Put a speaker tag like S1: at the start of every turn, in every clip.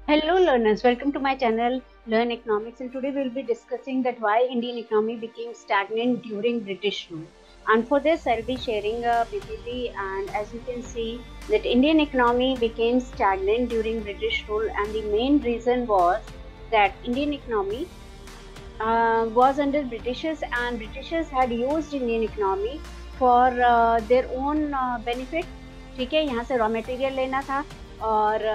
S1: Hello learners, welcome to my channel Learn Economics, and today we will be discussing that why Indian economy became stagnant during British rule. And for this I'll be sharing a PPT, and as you can see that Indian economy became stagnant during British rule, and the main reason was that Indian economy was under Britishers, and Britishers had used Indian economy for their own benefit. ठीक है, यहाँ से raw material लेना था और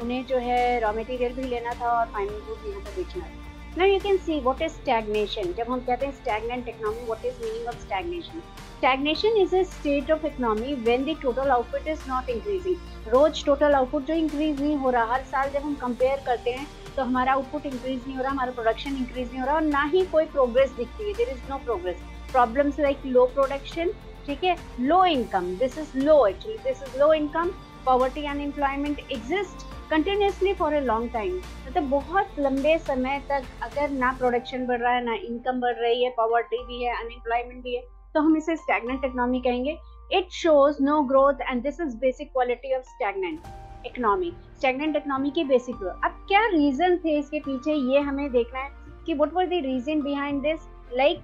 S1: उन्हें जो है रॉ मटेरियल भी लेना था और फाइनल गुड यहाँ पे बेचना था. Now you can see what is stagnation. जब हम कहते हैं stagnant economy, what is meaning of stagnation? Stagnation is a state of economy when the total output is not increasing. Rose total output जो increase नहीं हो रहा, हर साल जब हम compare करते हैं तो हमारा आउटपुट इंक्रीज नहीं हो रहा, हमारा प्रोडक्शन इंक्रीज नहीं हो रहा और ना ही कोई प्रोग्रेस दिखती है. There is no progress. Problems like low production, ठीक है, low income, this is low, actually this is low income, poverty, unemployment exist continuously for a long time. मतलब बहुत लंबे समय तक अगर ना प्रोडक्शन बढ़ रहा है, ना इनकम बढ़ रही है, पॉवर्टी भी है, अनएम्प्लॉयमेंट भी है, तो हम इसे स्टैग्नेंट इकोनॉमी कहेंगे. It shows no growth and this is basic quality of stagnant economy. Stagnant economy के बेसिक. अब क्या रीजन थे इसके पीछे, ये हमें देखना है कि what was the reason behind this. Like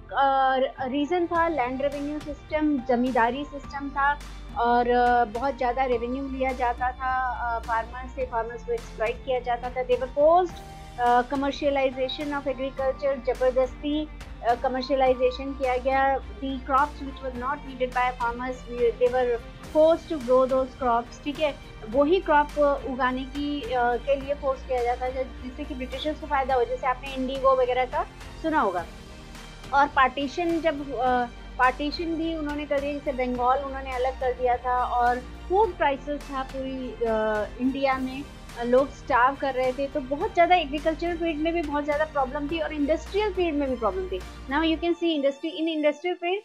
S1: reason था land revenue system, zamindari system था और बहुत ज़्यादा रेवेन्यू लिया जाता था फार्मर्स से, फार्मर्स को एक्सप्लॉइट किया जाता था. They were forced commercialization of agriculture, जबरदस्ती कमर्शियलाइजेशन किया गया. The crops which were not needed by farmers, they were forced to grow those crops. ठीक है, वही क्रॉप उगाने के लिए फोर्स किया जाता है जिससे कि ब्रिटिशर्स को फायदा हो. जैसे आपने इंडिगो वगैरह का सुना होगा. और पार्टीशन, जब पार्टीशन भी उन्होंने कर दिया, जैसे बंगाल उन्होंने अलग कर दिया था और फूड प्राइसेस था पूरी इंडिया में, लोग स्टार्व कर रहे थे, तो बहुत ज़्यादा एग्रीकल्चरल फील्ड में भी बहुत ज़्यादा प्रॉब्लम थी और इंडस्ट्रियल फील्ड में भी प्रॉब्लम थी. Now you can see industrial field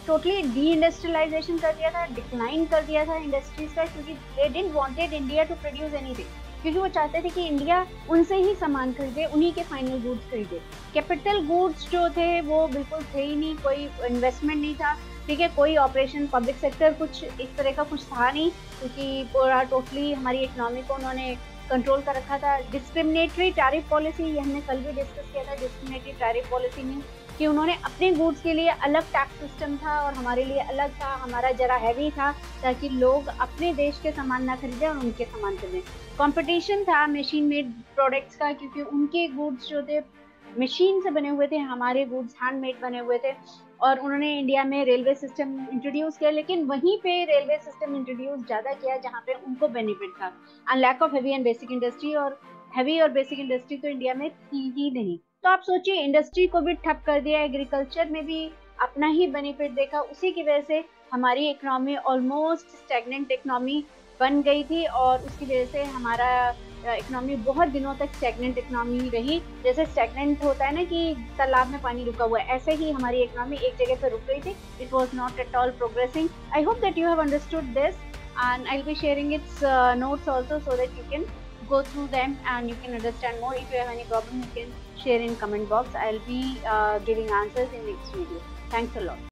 S1: totally deindustrialisation कर दिया था, डिक्लाइन कर दिया था इंडस्ट्रीज का, क्योंकि they didn't wanted India to produce anything, क्योंकि वो चाहते थे कि इंडिया उनसे ही सामान खरीदे, उन्हीं के फाइनल गुड्स खरीदे. कैपिटल गुड्स जो थे वो बिल्कुल थे ही नहीं, कोई इन्वेस्टमेंट नहीं था. ठीक है, कोई ऑपरेशन, पब्लिक सेक्टर कुछ इस तरह का कुछ था नहीं, क्योंकि पूरा टोटली हमारी इकोनॉमी को उन्होंने कंट्रोल कर रखा था. डिस्क्रिमिनेटरी टैरिफ पॉलिसी, ये हमने कल भी डिस्कस किया था. डिस्क्रिमिनेटरी टैरिफ पॉलिसी में कि उन्होंने अपने गुड्स के लिए अलग टैक्स सिस्टम था और हमारे लिए अलग था, हमारा जरा हैवी था, ताकि लोग अपने देश के सामान ना खरीदें और उनके सामान खरीदें. कंपटीशन था मशीन मेड प्रोडक्ट्स का, क्योंकि उनके गुड्स जो थे मशीन से बने हुए थे, हमारे गुड्स हैंडमेड बने हुए थे. और उन्होंने इंडिया में रेलवे सिस्टम इंट्रोड्यूस किया, लेकिन वहीं पे रेलवे सिस्टम इंट्रोड्यूस ज़्यादा किया जहाँ पे उनको बेनिफिट था. And lack of heavy and basic industry, और हैवी और बेसिक इंडस्ट्री तो इंडिया में थी ही नहीं. तो आप सोचिए, इंडस्ट्री को भी ठप कर दिया, एग्रीकल्चर में भी अपना ही बेनिफिट देखा, उसी की वजह से हमारी इकोनॉमी ऑलमोस्ट स्टैग्नेंट इकोनॉमी बन गई थी और उसकी वजह से हमारा इकोनॉमी बहुत दिनों तक स्टैग्नेंट इकोनॉमी रही. जैसे स्टैग्नेंट होता है ना कि तालाब में पानी रुका हुआ है, ऐसे ही हमारी इकोनॉमी एक जगह पर रुक गई थी. It was not at all progressing. I hope that you have understood this and I'll be sharing its notes also, so that you can go through them and you can understand more. If you have any problem, you can share in comment box. I'll be giving answers in next video. Thanks a lot.